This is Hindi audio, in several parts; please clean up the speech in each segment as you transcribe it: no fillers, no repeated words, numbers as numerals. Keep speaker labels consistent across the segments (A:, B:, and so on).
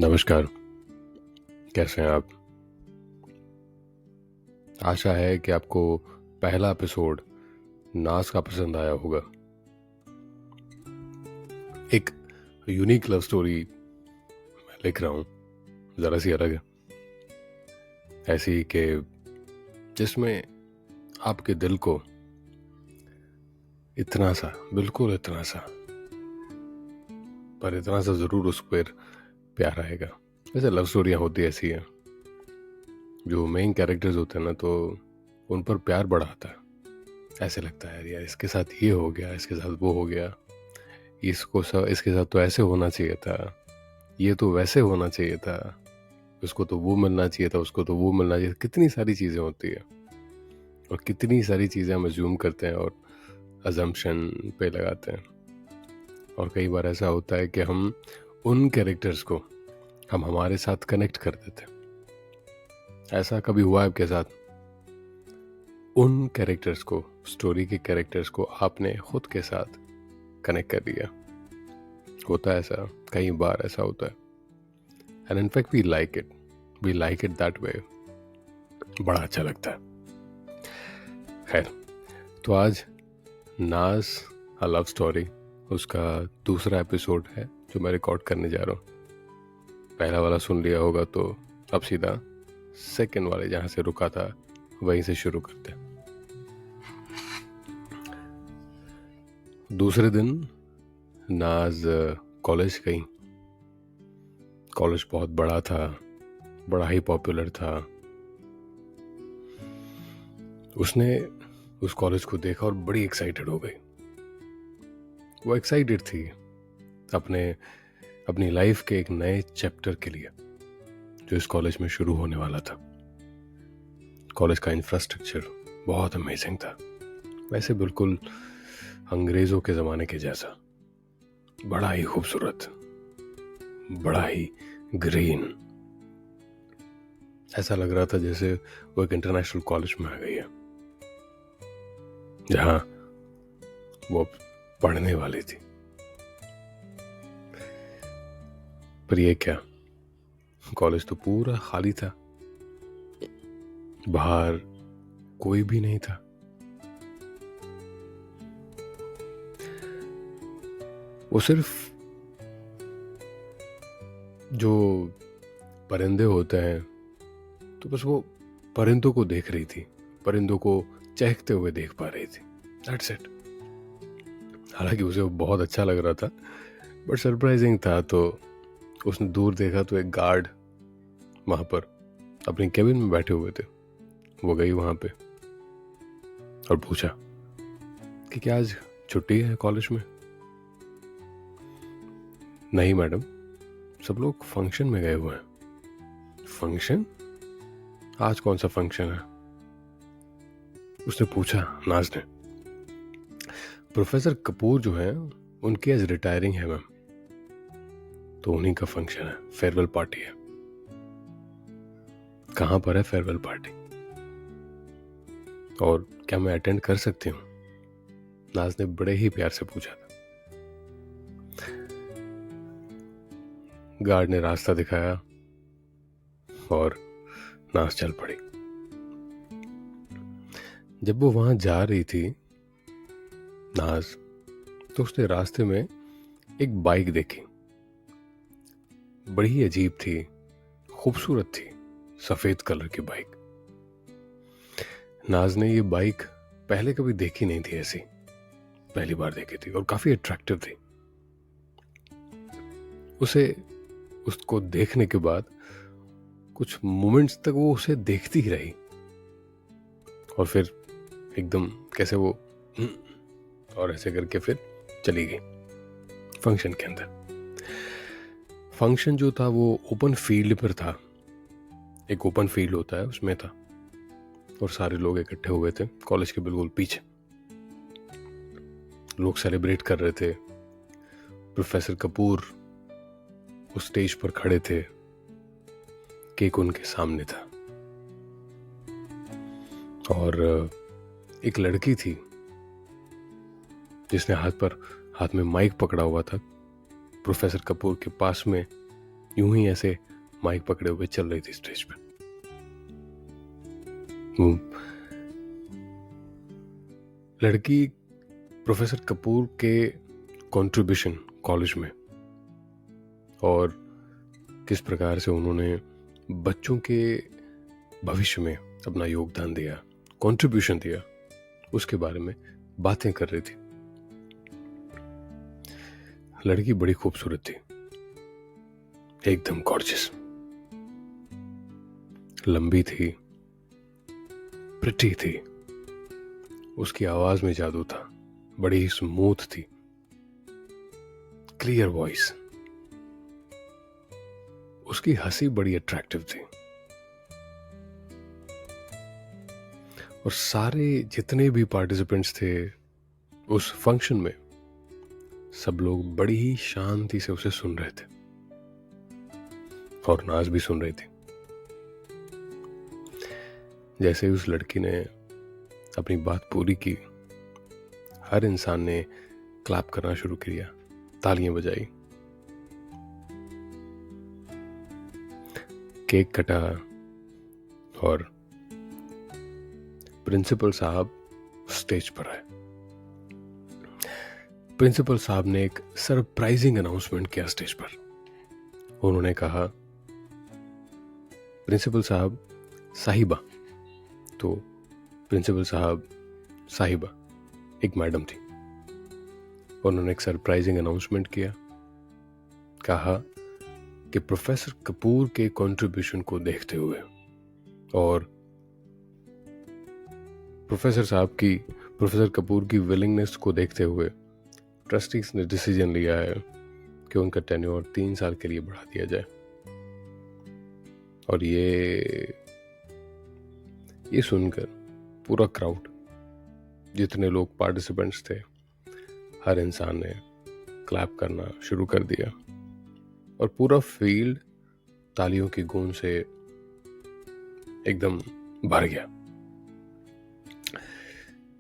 A: नमस्कार। कैसे हैं आप? आशा है कि आपको पहला एपिसोड नाज का पसंद आया होगा। एक यूनिक लव स्टोरी मैं लिख रहा हूँ, ज़रा सी अलग है, ऐसी कि जिसमें आपके दिल को इतना सा, बिल्कुल इतना सा, पर इतना सा ज़रूर उस पर प्यार आएगा। वैसे लव स्टोरियाँ होती ऐसी हैं, जो मेन कैरेक्टर्स होते हैं ना, तो उन पर प्यार बढ़ा आता है। ऐसे लगता है यार इसके साथ ये हो गया, इसके साथ वो हो गया, इसके साथ तो ऐसे होना चाहिए था, ये तो वैसे होना चाहिए था, उसको तो वो मिलना चाहिए था, उसको तो वो मिलना चाहिए था। कितनी सारी चीज़ें होती है और कितनी सारी चीज़ें हम अज्यूम करते हैं और अजम्पशन पे लगाते हैं। और कई बार ऐसा होता है कि हम उन कैरेक्टर्स को हम हमारे साथ कनेक्ट कर देते हैं। ऐसा कभी हुआ है आपके साथ? उन कैरेक्टर्स को, स्टोरी के कैरेक्टर्स को आपने खुद के साथ कनेक्ट कर दिया। होता है ऐसा, कई बार ऐसा होता है। And in fact we like it that way. बड़ा अच्छा लगता है। खैर, तो आज नाज अ लव स्टोरी, उसका दूसरा एपिसोड है जो मैं रिकॉर्ड करने जा रहा हूँ। पहला वाला सुन लिया होगा तो अब सीधा सेकंड वाले जहाँ से रुका था वहीं से शुरू करते हैं। दूसरे दिन नाज कॉलेज गई। कॉलेज बहुत बड़ा था, बड़ा ही पॉपुलर था। उसने उस कॉलेज को देखा और बड़ी एक्साइटेड हो गई। वो एक्साइटेड थी अपनी लाइफ के एक नए चैप्टर के लिए जो इस कॉलेज में शुरू होने वाला था। कॉलेज का इंफ्रास्ट्रक्चर बहुत अमेजिंग था, वैसे बिल्कुल अंग्रेजों के ज़माने के जैसा। बड़ा ही खूबसूरत, बड़ा ही ग्रीन। ऐसा लग रहा था जैसे वो एक इंटरनेशनल कॉलेज में आ गई है जहां वो पढ़ने वाली थी। पर ये क्या, कॉलेज तो पूरा खाली था, बाहर कोई भी नहीं था। वो सिर्फ जो परिंदे होते हैं, तो बस वो परिंदों को देख रही थी, परिंदों को चहकते हुए देख पा रही थी। That's it. हालांकि उसे वो बहुत अच्छा लग रहा था, बट सरप्राइजिंग था। तो उसने दूर देखा तो एक गार्ड वहां पर अपनी केबिन में बैठे हुए थे। वो गई वहां पे और पूछा कि क्या आज छुट्टी है कॉलेज में? नहीं मैडम, सब लोग फंक्शन में गए हुए हैं। फंक्शन? आज कौन सा फंक्शन है? उसने पूछा, नाज ने। प्रोफेसर कपूर जो है उनकी आज रिटायरिंग है मैम, तो उन्हीं का फंक्शन है, फेयरवेल पार्टी है। कहाँ पर है फेयरवेल पार्टी और क्या मैं अटेंड कर सकती हूँ? नाज ने बड़े ही प्यार से पूछा था। गार्ड ने रास्ता दिखाया और नाज चल पड़ी। जब वो वहां जा रही थी नाज, तो उसने रास्ते में एक बाइक देखी। बड़ी अजीब थी, खूबसूरत थी, सफेद कलर की बाइक। नाज ने ये बाइक पहले कभी देखी नहीं थी ऐसी, पहली बार देखी थी और काफी अट्रैक्टिव थी। उसको देखने के बाद कुछ मोमेंट्स तक वो उसे देखती ही रही और फिर एकदम कैसे वो और ऐसे करके फिर चली गई फंक्शन के अंदर। फंक्शन जो था वो ओपन फील्ड पर था। एक ओपन फील्ड होता है, उसमें था और सारे लोग इकट्ठे हुए थे कॉलेज के बिल्कुल पीछे। लोग सेलिब्रेट कर रहे थे। प्रोफेसर कपूर उस स्टेज पर खड़े थे, केक उनके सामने था और एक लड़की थी जिसने हाथ में माइक पकड़ा हुआ था। प्रोफेसर कपूर के पास में यूं ही ऐसे माइक पकड़े हुए चल रही थी स्टेज पे। वो लड़की प्रोफेसर कपूर के कंट्रीब्यूशन कॉलेज में और किस प्रकार से उन्होंने बच्चों के भविष्य में अपना योगदान दिया, कंट्रीब्यूशन दिया, उसके बारे में बातें कर रही थी। लड़की बड़ी खूबसूरत थी, एकदम गॉर्जियस, लंबी थी, प्रिटी थी, उसकी आवाज में जादू था, बड़ी ही स्मूथ थी, क्लियर वॉइस, उसकी हंसी बड़ी अट्रैक्टिव थी। और सारे जितने भी पार्टिसिपेंट्स थे उस फंक्शन में, सब लोग बड़ी ही शांति से उसे सुन रहे थे और नाज भी सुन रही थी। जैसे ही उस लड़की ने अपनी बात पूरी की, हर इंसान ने क्लैप करना शुरू किया, तालियां बजाई, केक कटा और प्रिंसिपल साहब स्टेज पर आए। प्रिंसिपल साहब ने एक सरप्राइजिंग अनाउंसमेंट किया स्टेज पर। उन्होंने कहा, प्रिंसिपल साहब साहिबा, तो प्रिंसिपल साहब साहिबा एक मैडम थी। उन्होंने एक सरप्राइजिंग अनाउंसमेंट किया, कहा कि प्रोफेसर कपूर के कंट्रीब्यूशन को देखते हुए और प्रोफेसर कपूर की विलिंगनेस को देखते हुए ट्रस्टीज ने डिसीजन लिया है कि उनका टेन्योर 3 साल के लिए बढ़ा दिया जाए। और ये सुनकर पूरा क्राउड, जितने लोग पार्टिसिपेंट्स थे, हर इंसान ने क्लैप करना शुरू कर दिया और पूरा फील्ड तालियों की गूंज से एकदम भर गया।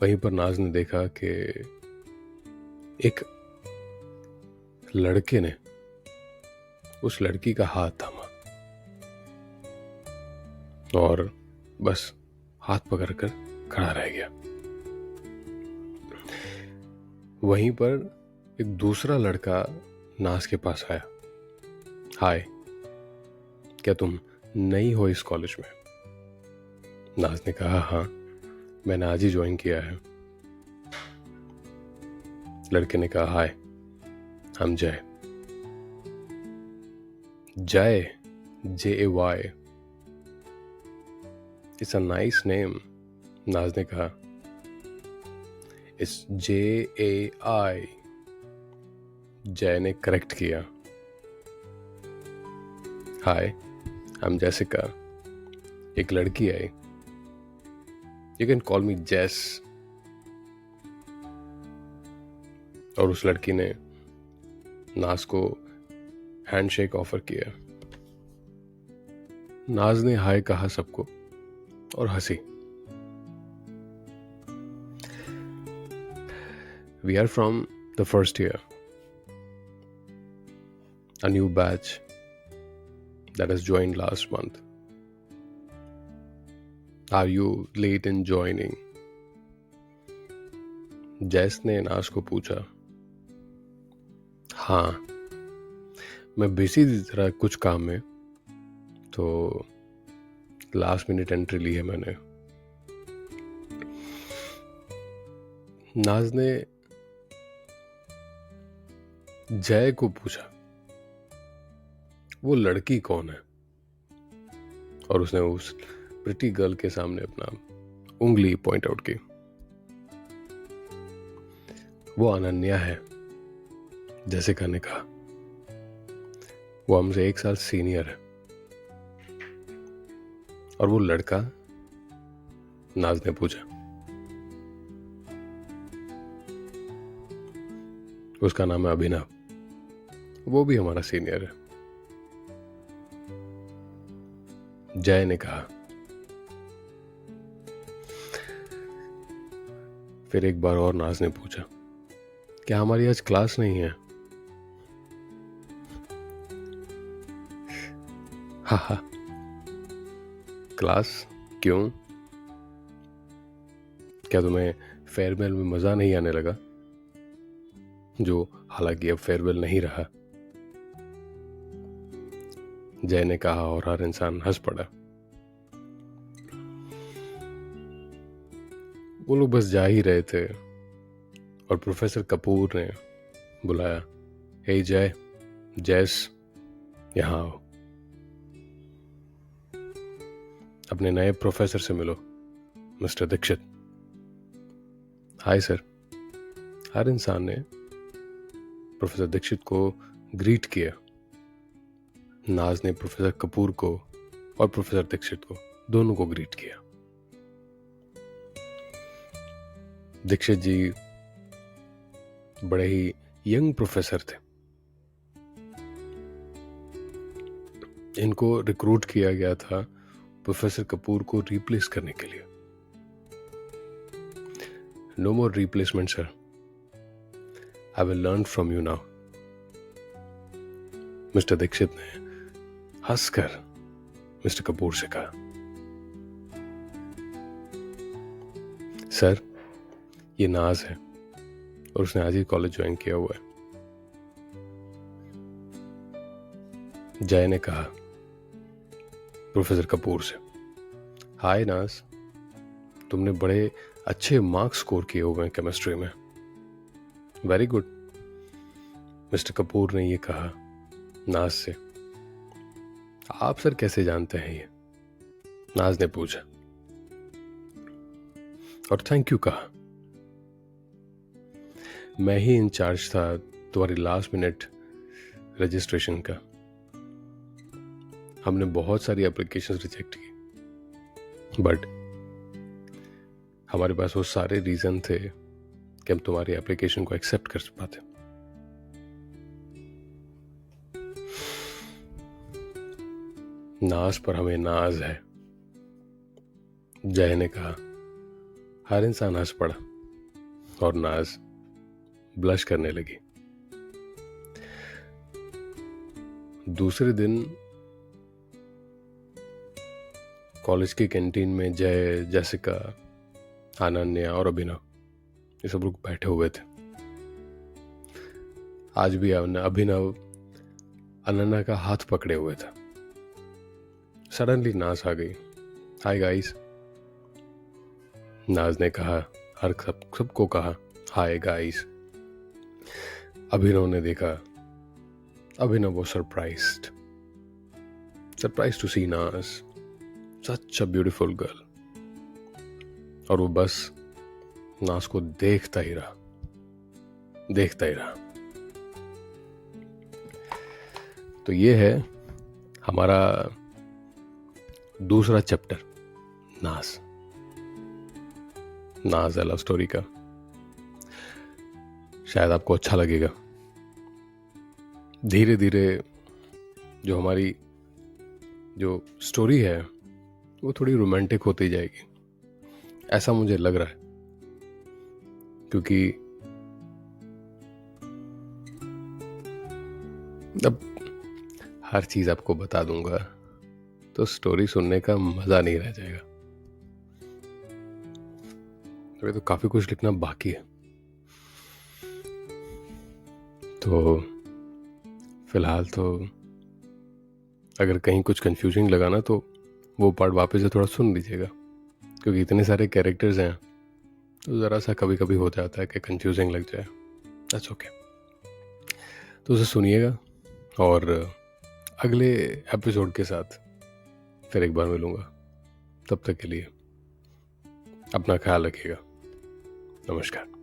A: वहीं पर नाज ने देखा कि एक लड़के ने उस लड़की का हाथ थामा और बस हाथ पकड़कर खड़ा रह गया। वहीं पर एक दूसरा लड़का नाज के पास आया। हाय, क्या तुम नई हो इस कॉलेज में? नाज ने कहा, हाँ, मैंने आज ही ज्वाइन किया है। लड़के ने कहा, हाय, हम जय। जय, JAY, it's a nice name. नाज ने कहा, इट्स JAI। जय ने करेक्ट किया, हाय, हम जैसिका। एक लड़की आई, यू कैन कॉल मी जेस। और उस लड़की ने नाज को हैंडशेक ऑफर किया। नाज ने हाय कहा सबको और हंसी। We are from the first year, a new batch that has joined last month. Are you late in joining? जैस ने नाज को पूछा। हाँ, मैं बिजी था कुछ काम में, तो लास्ट मिनट एंट्री ली है मैंने। नाज ने जय को पूछा, वो लड़की कौन है? और उसने उस प्रिटी गर्ल के सामने अपना उंगली पॉइंट आउट की। वो अनन्या है, जैसिका ने कहा। वो हमसे 1 साल सीनियर है। और वो लड़का? नाज ने पूछा। उसका नाम है अभिनव, वो भी हमारा सीनियर है। जय ने कहा। फिर एक बार और नाज ने पूछा, क्या हमारी आज क्लास नहीं है? हा हा। क्लास? क्यों? क्या तुम्हें फेयरवेल में मज़ा नहीं आने लगा? जो हालांकि अब फेयरवेल नहीं रहा। जय ने कहा और हर इंसान हंस पड़ा। वो लोग बस जा ही रहे थे और प्रोफेसर कपूर ने बुलाया, हे जय, जैस, यहाँ आओ, अपने नए प्रोफेसर से मिलो, मिस्टर दीक्षित। Hi sir. हर इंसान ने प्रोफेसर दीक्षित को ग्रीट किया। नाज ने प्रोफेसर कपूर को और प्रोफेसर दीक्षित को, दोनों को ग्रीट किया। दीक्षित जी बड़े ही यंग प्रोफेसर थे। इनको रिक्रूट किया गया था प्रोफेसर कपूर को रिप्लेस करने के लिए। No more replacement sir, I will learn from you now. Mister Dixit ने हंसकर मिस्टर कपूर से कहा। सर, ये नाज है और उसने आज ही कॉलेज ज्वाइन किया हुआ है। जय ने कहा प्रोफेसर कपूर से। हाय नाज, तुमने बड़े अच्छे मार्क्स स्कोर किए हुए हैं केमिस्ट्री में। Very good. मिस्टर कपूर ने ये कहा नाज से। आप सर कैसे जानते हैं ये? नाज ने पूछा और थैंक यू कहा। मैं ही इंचार्ज था तुम्हारी लास्ट मिनट रजिस्ट्रेशन का। हमने बहुत सारी एप्लीकेशंस रिजेक्ट की, बट हमारे पास वो सारे रीजन थे कि हम तुम्हारी एप्लीकेशन को एक्सेप्ट कर पाते। नाज पर हमें नाज है, जय ने कहा। हर इंसान हंस पड़ा और नाज ब्लश करने लगी। दूसरे दिन कॉलेज की कैंटीन में जय, जैसिका, अनन्या और अभिनव ये सब लोग बैठे हुए थे। आज भी अभिनव अनन्या का हाथ पकड़े हुए था। सडनली नाज आ गई। Hi guys. नाज ने कहा, हर सबको कहा हाय गाइस। अभिनव ने देखा। अभिनव was surprised to see नाज, such a beautiful girl। और वो बस नाज को देखता ही रहा। तो ये है हमारा दूसरा चैप्टर, नाज है लव स्टोरी का। शायद आपको अच्छा लगेगा। धीरे धीरे जो हमारी जो स्टोरी है वो थोड़ी रोमांटिक होती जाएगी, ऐसा मुझे लग रहा है, क्योंकि अब हर चीज आपको बता दूंगा तो स्टोरी सुनने का मजा नहीं रह जाएगा। अभी तो काफी कुछ लिखना बाकी है। तो फिलहाल तो अगर कहीं कुछ कंफ्यूजिंग लगा ना तो वो पार्ट वापस से थोड़ा सुन लीजिएगा, क्योंकि इतने सारे कैरेक्टर्स हैं तो ज़रा सा कभी कभी हो जाता है कि कंफ्यूजिंग लग जाए। That's okay. तो उसे सुनिएगा और अगले एपिसोड के साथ फिर एक बार मिलूंगा। तब तक के लिए अपना ख्याल रखिएगा। नमस्कार।